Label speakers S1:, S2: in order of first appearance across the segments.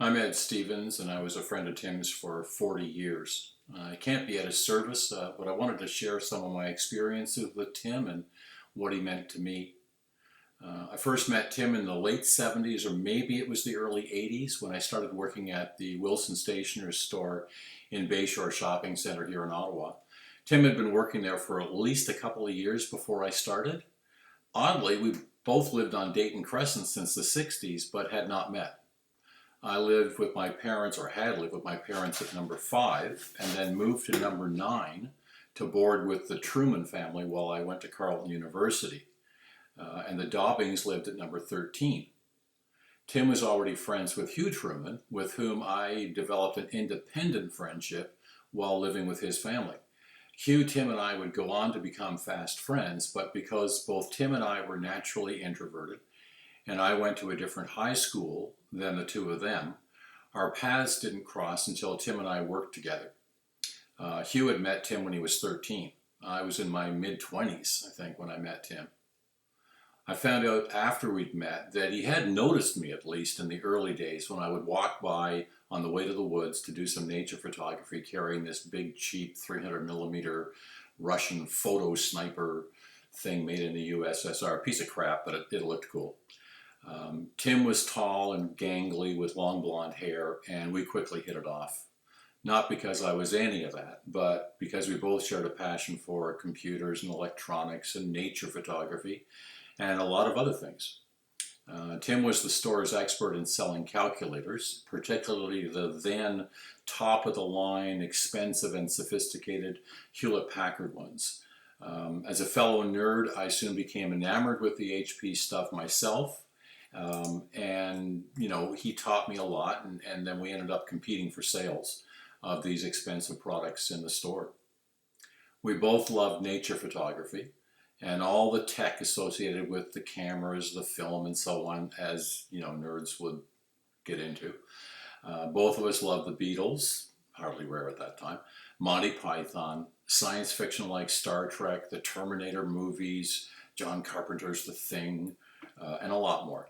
S1: I'm Ed Stevens, and I was a friend of Tim's for 40 years. I can't be at his service, but I wanted to share some of my experiences with Tim and what he meant to me. I first met Tim in the late 70s, or maybe it was the early 80s, when I started working at the Wilson Stationer's store in Bayshore Shopping Center here in Ottawa. Tim had been working there for at least a couple of years before I started. Oddly, we both lived on Dayton Crescent since the 60s, but had not met. I lived with my parents, or had lived with my parents at number 5, and then moved to number 9 to board with the Truman family while I went to Carleton University. And the Dobbings lived at number 13. Tim was already friends with Hugh Truman, with whom I developed an independent friendship while living with his family. Hugh, Tim, and I would go on to become fast friends, but because both Tim and I were naturally introverted, and I went to a different high school than the two of them, our paths didn't cross until Tim and I worked together. Hugh had met Tim when he was 13. I was in my mid 20s, I think, when I met Tim. I found out after we'd met that he had noticed me, at least in the early days, when I would walk by on the way to the woods to do some nature photography carrying this big, cheap 300 millimeter Russian photo sniper thing made in the USSR. A piece of crap, but it looked cool. Tim was tall and gangly with long blonde hair, and we quickly hit it off. Not because I was any of that, but because we both shared a passion for computers and electronics and nature photography and a lot of other things. Tim was the store's expert in selling calculators, particularly the then top of the line, expensive and sophisticated Hewlett Packard ones. As a fellow nerd, I soon became enamored with the HP stuff myself. He taught me a lot, and then we ended up competing for sales of these expensive products in the store. We both loved nature photography and all the tech associated with the cameras, the film, and so on, as nerds would get into. Both of us loved the Beatles, hardly rare at that time, Monty Python, science fiction like Star Trek, the Terminator movies, John Carpenter's The Thing, and a lot more.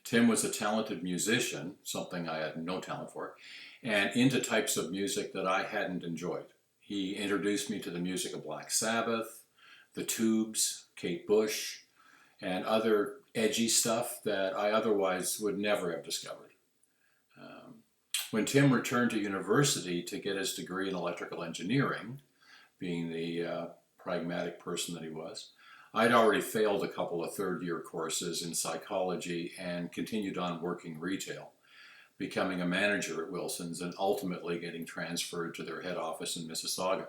S1: Tim was a talented musician, something I had no talent for, and into types of music that I hadn't enjoyed. He introduced me to the music of Black Sabbath, the Tubes, Kate Bush, and other edgy stuff that I otherwise would never have discovered. When Tim returned to university to get his degree in electrical engineering, being the pragmatic person that he was, I'd already failed a couple of third-year courses in psychology and continued on working retail, becoming a manager at Wilson's and ultimately getting transferred to their head office in Mississauga.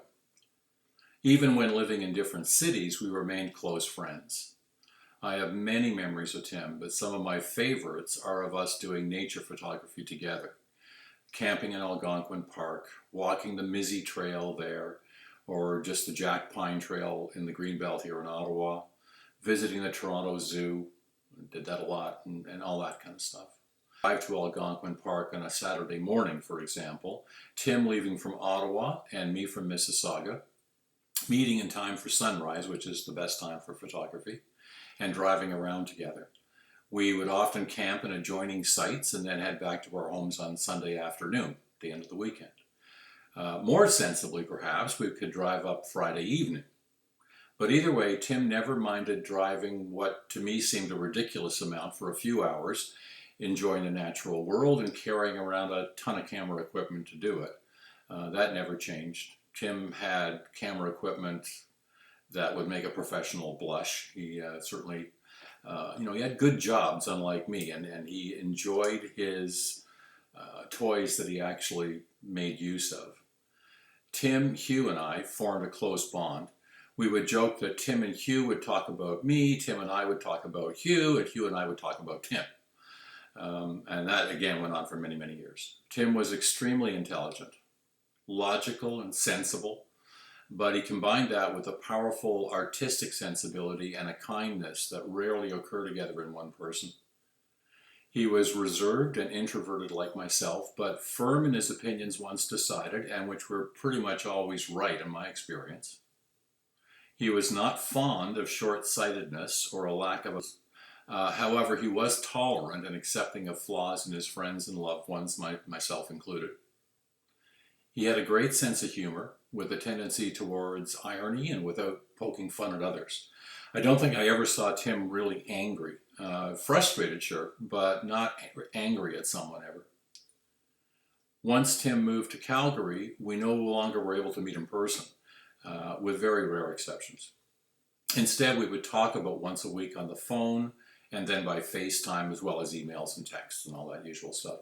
S1: Even when living in different cities, we remained close friends. I have many memories of Tim, but some of my favorites are of us doing nature photography together. Camping in Algonquin Park, walking the Mizzy Trail there, or just the Jack Pine Trail in the Greenbelt here in Ottawa, visiting the Toronto Zoo, did that a lot, and all that kind of stuff. Drive to Algonquin Park on a Saturday morning, for example, Tim leaving from Ottawa and me from Mississauga, meeting in time for sunrise, which is the best time for photography, and driving around together. We would often camp in adjoining sites and then head back to our homes on Sunday afternoon, the end of the weekend. More sensibly, perhaps, we could drive up Friday evening. But either way, Tim never minded driving what to me seemed a ridiculous amount for a few hours, enjoying the natural world and carrying around a ton of camera equipment to do it. That never changed. Tim had camera equipment that would make a professional blush. He certainly, he had good jobs, unlike me, and he enjoyed his toys that he actually made use of. Tim, Hugh, and I formed a close bond. We would joke that Tim and Hugh would talk about me, Tim and I would talk about Hugh, and Hugh and I would talk about Tim. And that, again, went on for many, many years. Tim was extremely intelligent, logical, and sensible, but he combined that with a powerful artistic sensibility and a kindness that rarely occur together in one person. He was reserved and introverted like myself, but firm in his opinions once decided, and which were pretty much always right in my experience. He was not fond of short-sightedness or a lack of However, he was tolerant and accepting of flaws in his friends and loved ones, myself included. He had a great sense of humor, with a tendency towards irony and without poking fun at others. I don't think I ever saw Tim really angry. Frustrated, sure, but not angry at someone ever. Once Tim moved to Calgary, we no longer were able to meet in person, with very rare exceptions. Instead, we would talk about once a week on the phone and then by FaceTime, as well as emails and texts and all that usual stuff,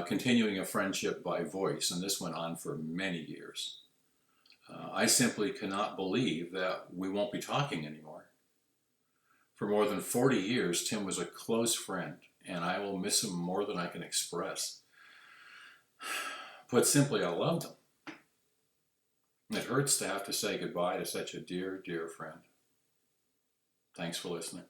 S1: continuing a friendship by voice, and this went on for many years. I simply cannot believe that we won't be talking anymore. For more than 40 years, Tim was a close friend, and I will miss him more than I can express. Put simply, I loved him. It hurts to have to say goodbye to such a dear, dear friend. Thanks for listening.